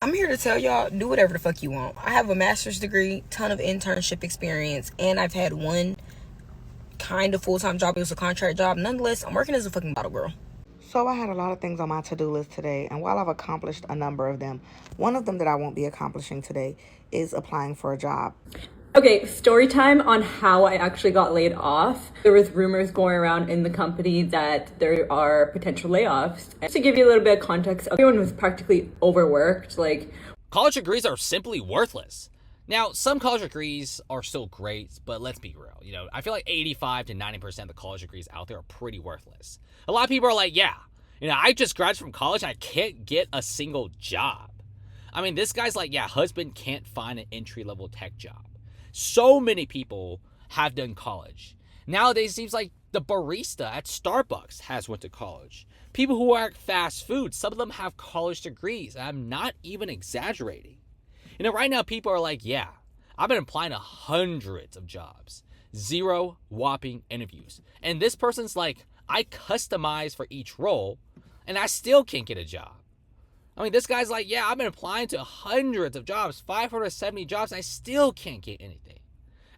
I'm here to tell y'all, do whatever the fuck you want. I have a master's degree, ton of internship experience, and I've had one kind of full-time job. It was a contract job. Nonetheless, I'm working as a fucking bottle girl. So I had a lot of things on my to-do list today, and while I've accomplished a number of them, one of them that I won't be accomplishing today is applying for a job. Okay, story time on how I actually got laid off. There was rumors going around in the company that there are potential layoffs. And to give you a little bit of context, everyone was practically overworked. College degrees are simply worthless. Now, some college degrees are still great, but let's be real. I feel like 85 to 90% of the college degrees out there are pretty worthless. A lot of people are like, yeah, I just graduated from college and I can't get a single job. I mean, this guy's like, yeah, husband can't find an entry-level tech job. So many people have done college. Nowadays, it seems like the barista at Starbucks has went to college. People who are at fast food, some of them have college degrees. I'm not even exaggerating. Right now, people are like, yeah, I've been applying to hundreds of jobs. 0 whopping interviews. And this person's like, I customize for each role, and I still can't get a job. I mean, this guy's like, yeah, I've been applying to hundreds of jobs, 570 jobs, and I still can't get anything.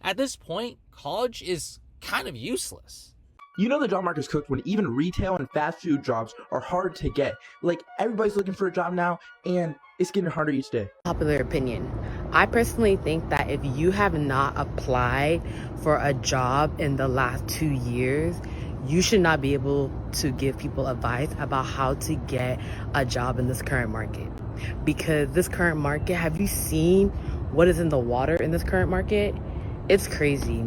At this point, college is kind of useless. The job market's cooked when even retail and fast food jobs are hard to get. Like, everybody's looking for a job now, and it's getting harder each day. Popular opinion. I personally think that if you have not applied for a job in the last 2 years, you should not be able to give people advice about how to get a job in this current market. Because this current market, have you seen what is in the water in this current market? It's crazy.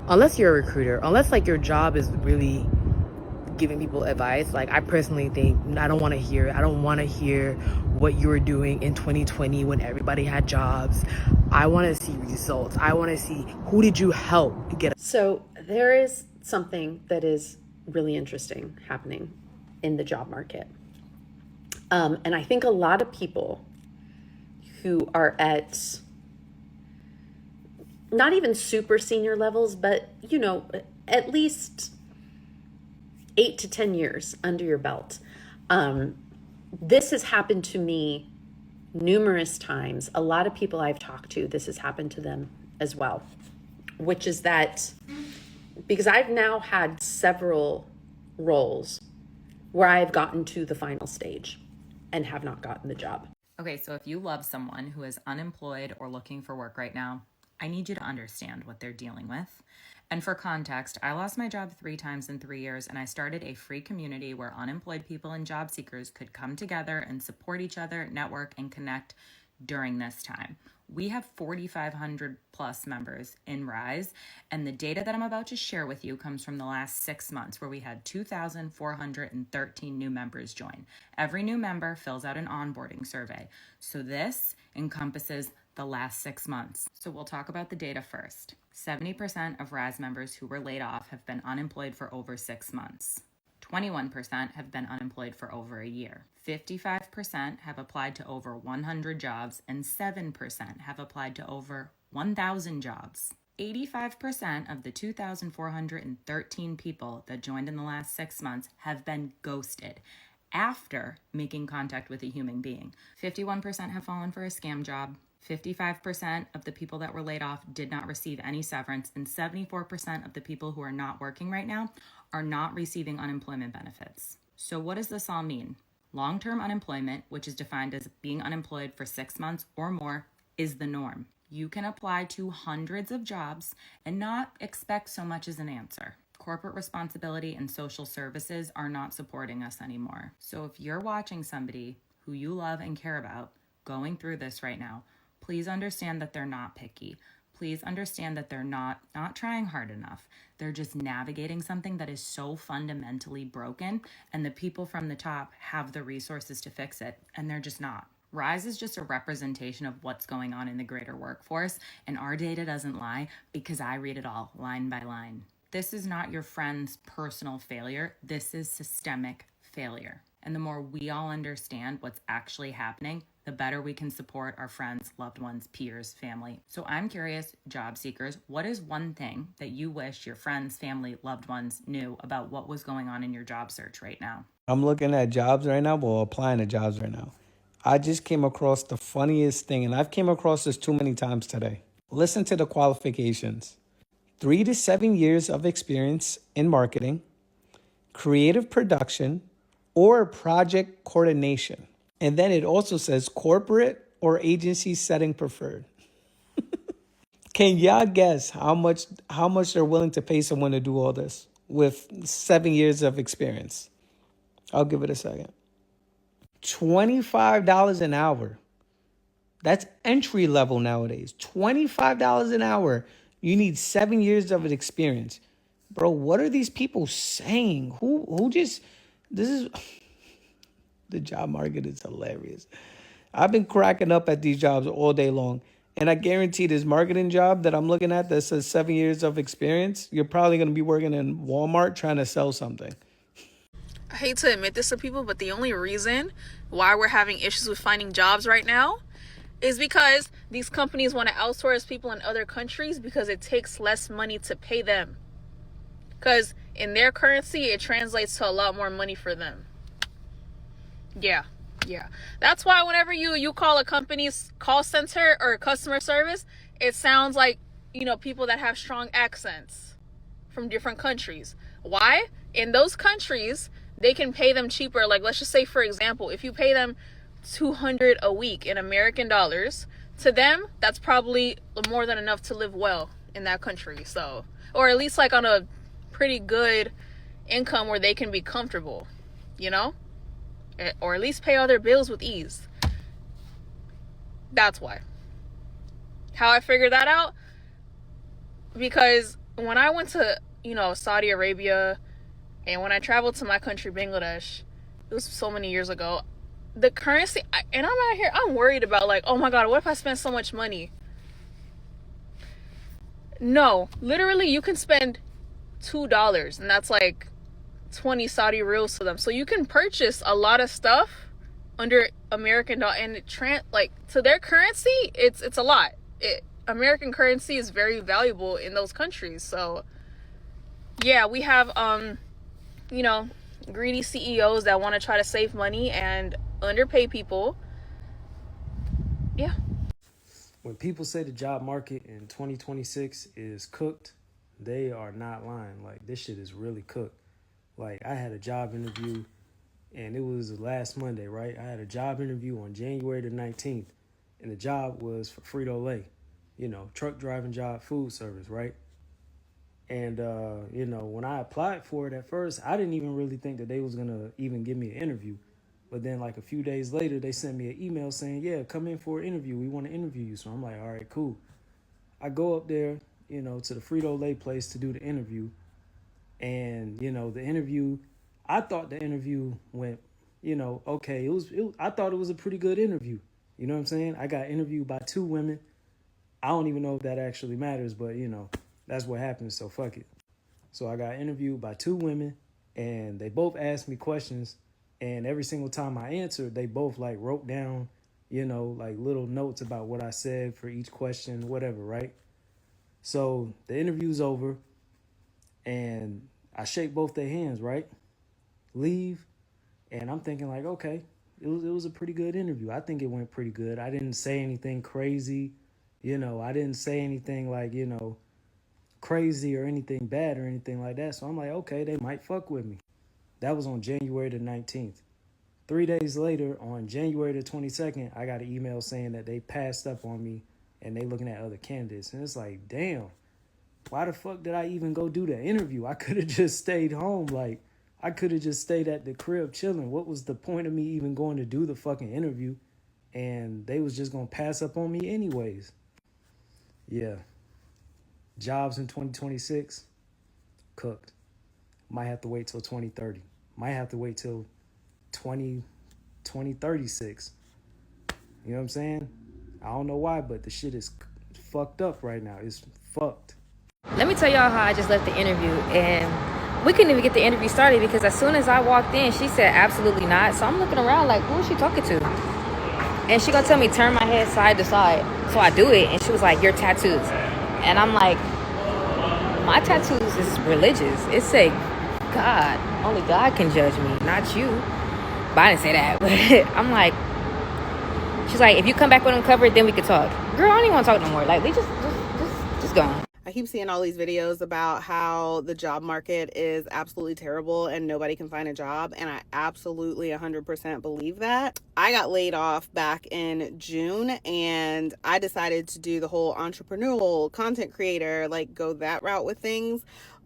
Unless you're a recruiter, unless your job is really giving people advice, I personally think I don't want to hear what you were doing in 2020 when everybody had jobs. I want to see results. I want to see who did you help get. So there is something that is really interesting happening in the job market. And I think a lot of people who are at not even super senior levels, but, at least 8 to 10 years under your belt. This has happened to me numerous times. A lot of people I've talked to, this has happened to them as well, which is that because I've now had several roles where I've gotten to the final stage and have not gotten the job. Okay, so if you love someone who is unemployed or looking for work right now, I need you to understand what they're dealing with. And for context, I lost my job 3 times in 3 years, and I started a free community where unemployed people and job seekers could come together and support each other, network, and connect during this time. We have 4,500 plus members in Rise, and the data that I'm about to share with you comes from the last 6 months, where we had 2,413 new members join. Every new member fills out an onboarding survey. So this encompasses the last 6 months. So we'll talk about the data first. 70% of Rise members who were laid off have been unemployed for over 6 months. 21% have been unemployed for over a year. 55% have applied to over 100 jobs, and 7% have applied to over 1,000 jobs. 85% of the 2,413 people that joined in the last 6 months have been ghosted after making contact with a human being. 51% have fallen for a scam job. 55% of the people that were laid off did not receive any severance, and 74% of the people who are not working right now are not receiving unemployment benefits. So what does this all mean? Long-term unemployment, which is defined as being unemployed for 6 months or more, is the norm. You can apply to hundreds of jobs and not expect so much as an answer. Corporate responsibility and social services are not supporting us anymore. So if you're watching somebody who you love and care about going through this right now, please understand that they're not picky. Please understand that they're not trying hard enough. They're just navigating something that is so fundamentally broken, and the people from the top have the resources to fix it, and they're just not. Rise is just a representation of what's going on in the greater workforce, and our data doesn't lie because I read it all line by line. This is not your friend's personal failure. This is systemic failure. And the more we all understand what's actually happening, the better we can support our friends, loved ones, peers, family. So I'm curious, job seekers, what is one thing that you wish your friends, family, loved ones knew about what was going on in your job search right now? I'm looking at jobs right now, but applying to jobs right now. I just came across the funniest thing, and I've came across this too many times today. Listen to the qualifications. 3 to 7 years of experience in marketing, creative production, or project coordination. And then it also says corporate or agency setting preferred. Can y'all guess how much they're willing to pay someone to do all this with 7 years of experience? I'll give it a second. $25 an hour. That's entry level nowadays. $25 an hour. You need 7 years of experience. Bro, what are these people saying? Who just, this is, the job market is hilarious. I've been cracking up at these jobs all day long. And I guarantee this marketing job that I'm looking at that says 7 years of experience, you're probably going to be working in Walmart trying to sell something. I hate to admit this to people, but the only reason why we're having issues with finding jobs right now is because these companies want to outsource people in other countries because it takes less money to pay them. Because in their currency, it translates to a lot more money for them. Yeah. That's why whenever you call a company's call center or customer service, it sounds like, people that have strong accents from different countries. Why? In those countries, they can pay them cheaper. Like, let's just say, for example, if you pay them $200 a week in American dollars, to them, that's probably more than enough to live well in that country. So, or at least like on a pretty good income where they can be comfortable, or at least pay all their bills with ease. That's why. How I figured that out? Because when I went to, Saudi Arabia, and when I traveled to my country, Bangladesh, it was so many years ago, the currency, and I'm out here, I'm worried about like, oh my God, what if I spend so much money? No, literally you can spend $2 and that's like 20 Saudi riyals to them. So you can purchase a lot of stuff under American dollar, and to their currency, it's a lot. American currency is very valuable in those countries. So yeah, we have greedy CEOs that want to try to save money and underpay people. Yeah. When people say the job market in 2026 is cooked, they are not lying. Like, this shit is really cooked. Like, I had a job interview, and it was last Monday, right? I had a job interview on January the 19th, and the job was for Frito-Lay, truck driving job, food service, right? And, when I applied for it at first, I didn't even really think that they was going to even give me an interview. But then like a few days later, they sent me an email saying, yeah, come in for an interview. We want to interview you. So I'm like, all right, cool. I go up there, to the Frito-Lay place to do the interview. And, the interview, I thought the interview went, okay. I thought it was a pretty good interview. You know what I'm saying? I got interviewed by 2 women. I don't even know if that actually matters, but, that's what happens. So fuck it. So I got interviewed by 2 women, and they both asked me questions. And every single time I answered, they both like wrote down, like little notes about what I said for each question, whatever, right? So the interview's over, and I shake both their hands, right? Leave. And I'm thinking like, okay, it was a pretty good interview. I think it went pretty good. I didn't say anything crazy. I didn't say anything like, crazy or anything bad or anything like that. So I'm like, okay, they might fuck with me. That was on January the 19th. 3 days later, on January the 22nd, I got an email saying that they passed up on me and they looking at other candidates. And it's like, damn, why the fuck did I even go do the interview? I could have just stayed home. Like, I could have just stayed at the crib chilling. What was the point of me even going to do the fucking interview? And they was just going to pass up on me anyways. Yeah. Jobs in 2026, cooked. Might have to wait till 2030. Might have to wait till 2036. You know what I'm saying? I don't know why, but the shit is fucked up right now. It's fucked. Let me tell y'all how I just left the interview, and we couldn't even get the interview started because as soon as I walked in, she said absolutely not. So I'm looking around like, who is she talking to? And she gonna tell me turn my head side to side. So I do it, and she was like, your tattoos. And I'm like, my tattoos is religious. It say God, only God can judge me, not you. But I didn't say that. But I'm like, She's like, if you come back with them covered, then we could talk. Girl, I don't even want to talk no more. Like, we just go on. I keep seeing all these videos about how the job market is absolutely terrible and nobody can find a job. And I absolutely 100% believe that. I got laid off back in June and I decided to do the whole entrepreneurial content creator, like go that route with things.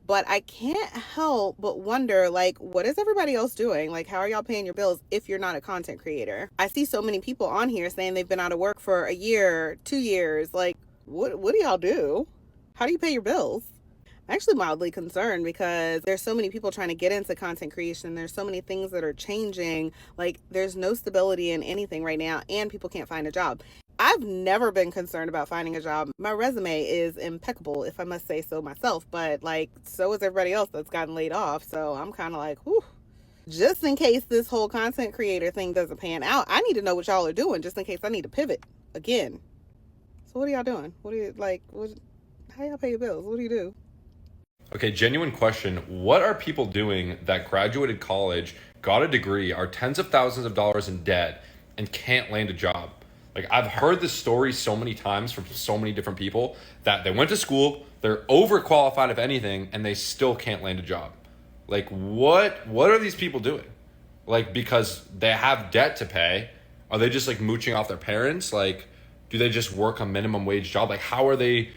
But I can't help but wonder, like, what is everybody else doing? Like, how are y'all paying your bills if you're not a content creator? I see so many people on here saying they've been out of work for a year, 2 years. Like, what do y'all do? How do you pay your bills? I'm actually mildly concerned because there's so many people trying to get into content creation. There's so many things that are changing. Like, there's no stability in anything right now, and people can't find a job. I've never been concerned about finding a job. My resume is impeccable, if I must say so myself, but like, so is everybody else that's gotten laid off. So I'm kind of like, whew. Just in case this whole content creator thing doesn't pan out, I need to know what y'all are doing just in case I need to pivot again. So what are y'all doing? What do you like? How y'all pay your bills? What do you do? Okay, genuine question. What are people doing that graduated college, got a degree, are tens of thousands of dollars in debt, and can't land a job? Like, I've heard this story so many times from so many different people that they went to school, they're overqualified if anything, and they still can't land a job. Like, what are these people doing? Like, because they have debt to pay, are they just like mooching off their parents? Like, do they just work a minimum wage job? Like, how are they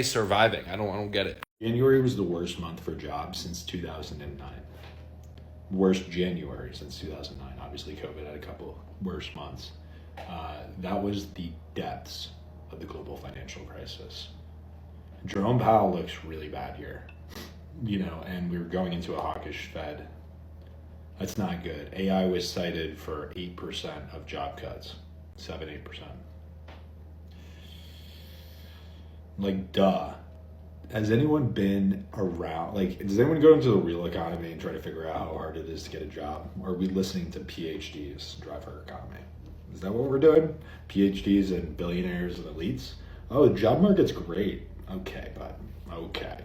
surviving? I don't get it. January was the worst month for jobs since 2009. Worst January since 2009. Obviously, COVID had a couple worst months. That was the depths of the global financial crisis. Jerome Powell looks really bad here, and we were going into a hawkish Fed. That's not good. AI was cited for 8% of job cuts, 7-8%. Like, duh. Has anyone been around, like, does anyone go into the real economy and try to figure out how hard it is to get a job? Or are we listening to PhDs drive our economy? Is that what we're doing? PhDs and billionaires and elites? Oh, the job market's great. Okay, bud. Okay.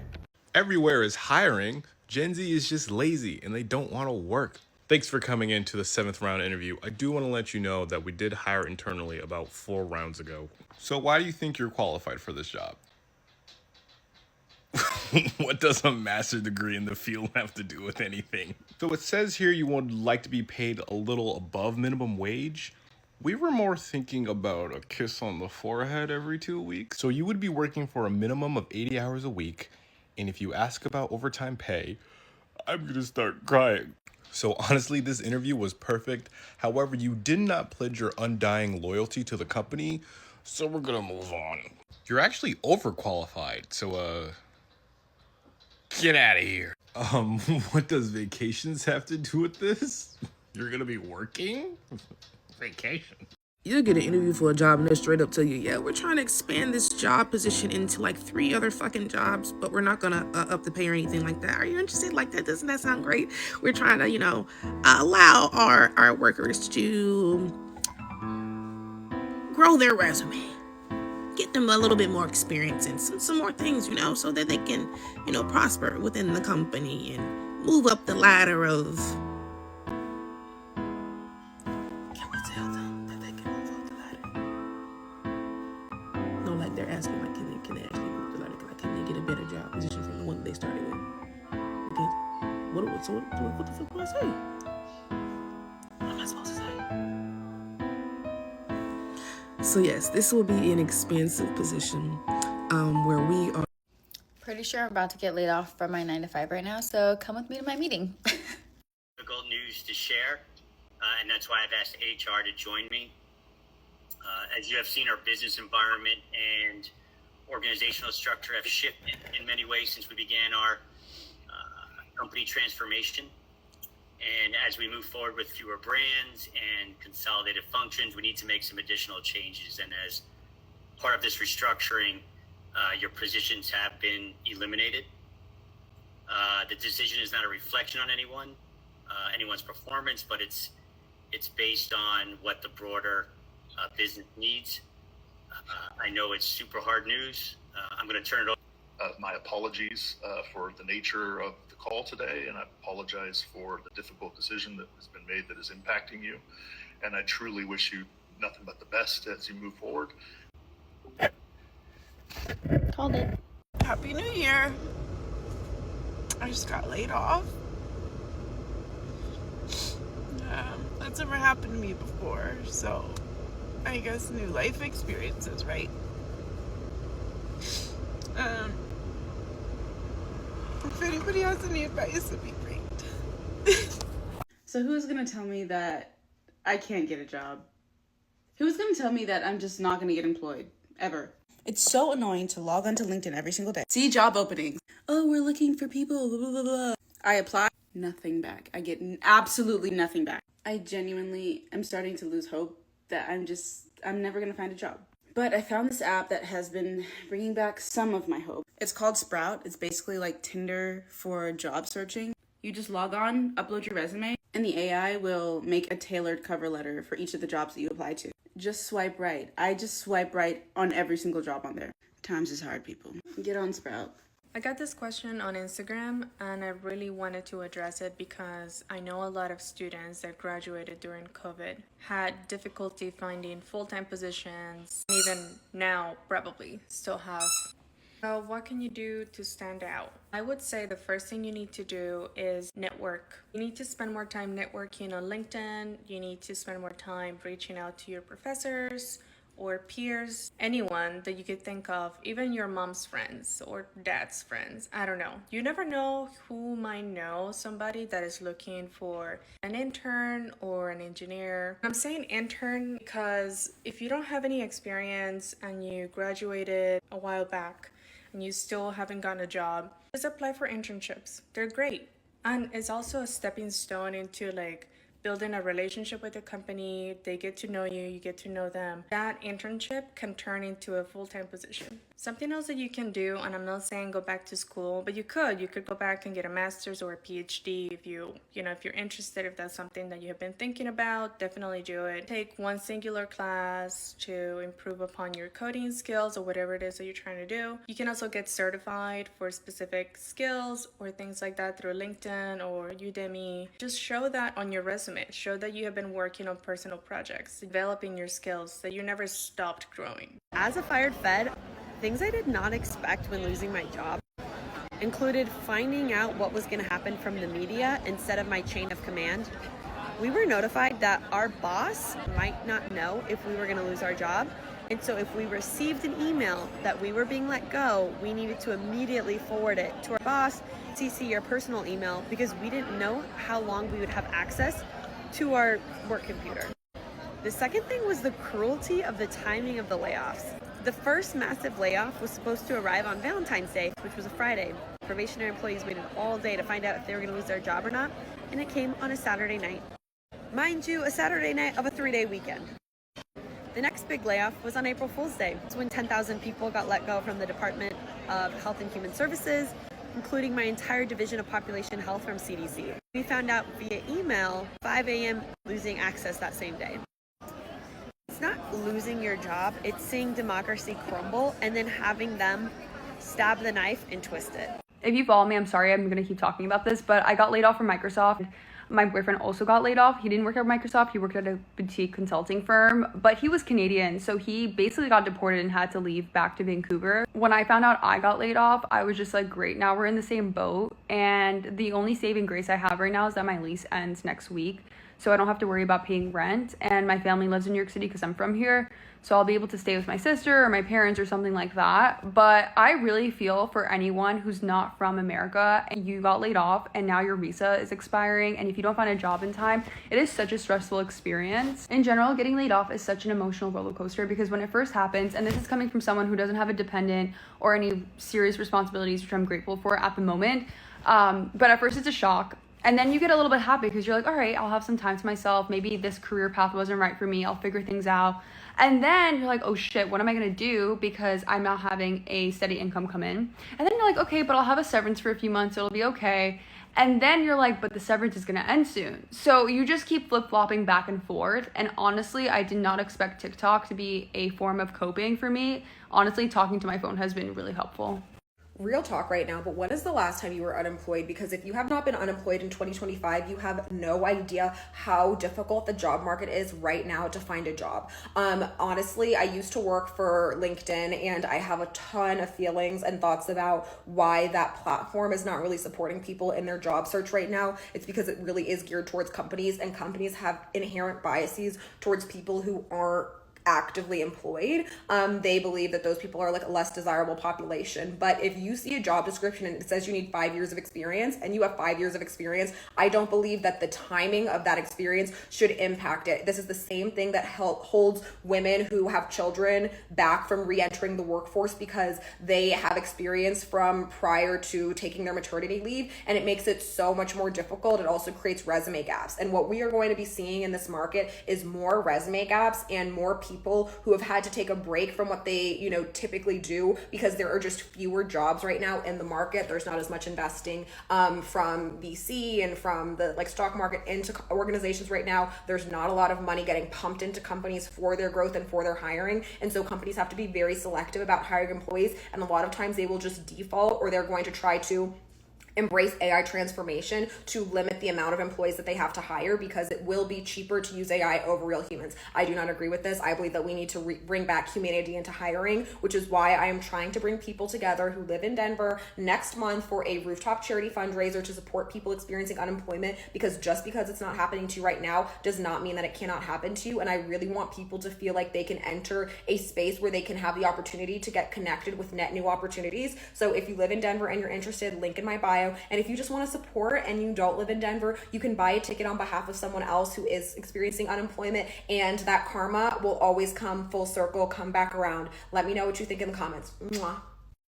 Everywhere is hiring. Gen Z is just lazy and they don't want to work. Thanks for coming into the 7th round interview. I do want to let you know that we did hire internally about 4 rounds ago. So why do you think you're qualified for this job? What does a master's degree in the field have to do with anything? So it says here you would like to be paid a little above minimum wage. We were more thinking about a kiss on the forehead every 2 weeks. So you would be working for a minimum of 80 hours a week. And if you ask about overtime pay, I'm gonna start crying. So honestly, this interview was perfect. However, you did not pledge your undying loyalty to the company. So we're gonna move on. You're actually overqualified. So, get out of here. What does vacations have to do with this? You're gonna be working? Vacation. You'll get an interview for a job and they'll straight up tell you, yeah, we're trying to expand this job position into like 3 other fucking jobs, but we're not gonna up the pay or anything like that. Are you interested? Like, that doesn't that sound great? We're trying to, allow our workers to grow their resume, get them a little bit more experience and some more things, so that they can, prosper within the company and move up the ladder of. Can we tell them that they can move up the ladder? No, like they're asking, like, can they actually move the ladder? Like, can they get a better job position from the one that they started with? Because what the fuck do I say? What am I supposed to say? So yes, this will be an expansive position where we are. Pretty sure I'm about to get laid off from my 9 to 5 right now, so come with me to my meeting. Difficult news to share, and that's why I've asked HR to join me. As you have seen, our business environment and organizational structure have shifted in many ways since we began our company transformation. And as we move forward with fewer brands and consolidated functions, we need to make some additional changes. And as part of this restructuring, your positions have been eliminated. The decision is not a reflection on anyone's performance, but it's based on what the broader business needs. I know it's super hard news. I'm going to turn it over. My apologies for the nature of the call today, and I apologize for the difficult decision that has been made that is impacting you. And I truly wish you nothing but the best as you move forward. Called it. Happy New Year. I just got laid off. That's never happened to me before, so I guess new life experiences, right? If anybody has any advice, it'd be great. So who's gonna tell me that I can't get a job? Who's gonna tell me that I'm just not gonna get employed, ever? It's so annoying to log onto LinkedIn every single day. See job openings. Oh, we're looking for people, blah, blah, blah, blah. I apply, nothing back. I get absolutely nothing back. I genuinely am starting to lose hope that I'm never gonna find a job. But I found this app that has been bringing back some of my hope. It's called Sprout. It's basically like Tinder for job searching. You just log on, upload your resume, and the AI will make a tailored cover letter for each of the jobs that you apply to. Just swipe right. I just swipe right on every single job on there. Times is hard, people. Get on Sprout. I got this question on Instagram and I really wanted to address it because I know a lot of students that graduated during COVID had difficulty finding full-time positions, even now probably still have. So what can you do to stand out? I would say the first thing you need to do is network. You need to spend more time networking on LinkedIn. You need to spend more time reaching out to your professors or peers, anyone that you could think of, even your mom's friends or dad's friends. I don't know. You never know who might know somebody that is looking for an intern or an engineer. I'm saying intern because if you don't have any experience and you graduated a while back and you still haven't gotten a job, just apply for internships. They're great. And it's also a stepping stone into like building a relationship with the company. They get to know you, you get to know them. That internship can turn into a full-time position. Something else that you can do, and I'm not saying go back to school, but you could go back and get a master's or a PhD if if you're interested, if that's something that you have been thinking about, definitely do it. Take one singular class to improve upon your coding skills or whatever it is that you're trying to do. You can also get certified for specific skills or things like that through LinkedIn or Udemy. Just show that on your resume. Show that you have been working on personal projects, developing your skills, that you never stopped growing. As a fired Fed, things I did not expect when losing my job included finding out what was going to happen from the media instead of my chain of command. We were notified that our boss might not know if we were going to lose our job, and so if we received an email that we were being let go, we needed to immediately forward it to our boss, CC your personal email, because we didn't know how long we would have access to our work computer. The second thing was the cruelty of the timing of the layoffs. The first massive layoff was supposed to arrive on Valentine's Day, which was a Friday. Probationary employees waited all day to find out if they were going to lose their job or not, and it came on a Saturday night. Mind you, a Saturday night of a 3-day weekend. The next big layoff was on April Fool's Day. It's when 10,000 people got let go from the Department of Health and Human Services, including my entire Division of Population Health from CDC. We found out via email, 5 a.m., losing access that same day. It's not losing your job, it's seeing democracy crumble and then having them stab the knife and twist it. If you follow me, I'm sorry, I'm gonna keep talking about this, but I got laid off from Microsoft. My boyfriend also got laid off. He didn't work at Microsoft, he worked at a boutique consulting firm, but he was Canadian, so he basically got deported and had to leave back to Vancouver. When I found out I got laid off, I was just like, great, now we're in the same boat, and the only saving grace I have right now is that my lease ends next week, so I don't have to worry about paying rent, and my family lives in New York City because I'm from here, so I'll be able to stay with my sister or my parents or something like that. But I really feel for anyone who's not from America and you got laid off and now your visa is expiring, and if you don't find a job in time, it is such a stressful experience. In general, getting laid off is such an emotional roller coaster because when it first happens, and this is coming from someone who doesn't have a dependent or any serious responsibilities, which I'm grateful for at the moment, but at first it's a shock. And then you get a little bit happy because you're like, all right, I'll have some time to myself. Maybe this career path wasn't right for me. I'll figure things out. And then you're like, oh shit, what am I going to do? Because I'm not having a steady income come in. And then you're like, okay, but I'll have a severance for a few months. It'll be okay. And then you're like, but the severance is going to end soon. So you just keep flip-flopping back and forth. And honestly, I did not expect TikTok to be a form of coping for me. Honestly, talking to my phone has been really helpful. real talk right now, but when is the last time you were unemployed? Because if you have not been unemployed in 2025, you have no idea how difficult the job market is right now to find a job. Honestly, I used to work for LinkedIn, and I have a ton of feelings and thoughts about why that platform is not really supporting people in their job search right now. It's because it really is geared towards companies, and companies have inherent biases towards people who aren't actively employed. They believe that those people are like a less desirable population. But if you see a job description and it says you need 5 years of experience and you have 5 years of experience, I don't believe that the timing of that experience should impact it. This is the same thing that holds women who have children back from re-entering the workforce because they have experience from prior to taking their maternity leave, and it makes it so much more difficult. It also creates resume gaps. And what we are going to be seeing in this market is more resume gaps and more people who have had to take a break from what they, typically do because there are just fewer jobs right now in the market. There's not as much investing from VC and from the stock market into organizations right now. There's not a lot of money getting pumped into companies for their growth and for their hiring. And so companies have to be very selective about hiring employees. And a lot of times they will just default, or they're going to try to embrace AI transformation to limit the amount of employees that they have to hire because it will be cheaper to use AI over real humans. I do not agree with this. I believe that we need to bring back humanity into hiring, which is why I am trying to bring people together who live in Denver next month for a rooftop charity fundraiser to support people experiencing unemployment, because just because it's not happening to you right now does not mean that it cannot happen to you. And I really want people to feel like they can enter a space where they can have the opportunity to get connected with net new opportunities. So if you live in Denver and you're interested, link in my bio. And if you just want to support and you don't live in Denver, you can buy a ticket on behalf of someone else who is experiencing unemployment, and that karma will always come full circle, come back around. Let me know what you think in the comments. Mwah.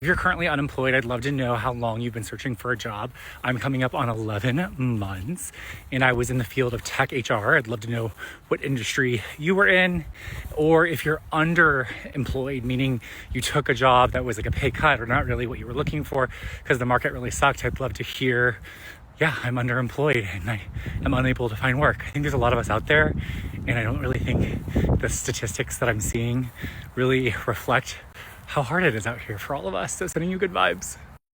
If you're currently unemployed, I'd love to know how long you've been searching for a job. I'm coming up on 11 months, and I was in the field of tech HR. I'd love to know what industry you were in, or if you're underemployed, meaning you took a job that was like a pay cut or not really what you were looking for because the market really sucked. I'd love to hear, I'm underemployed and I am unable to find work. I think there's a lot of us out there, and I don't really think the statistics that I'm seeing really reflect how hard it is out here for all of us. So sending you good vibes.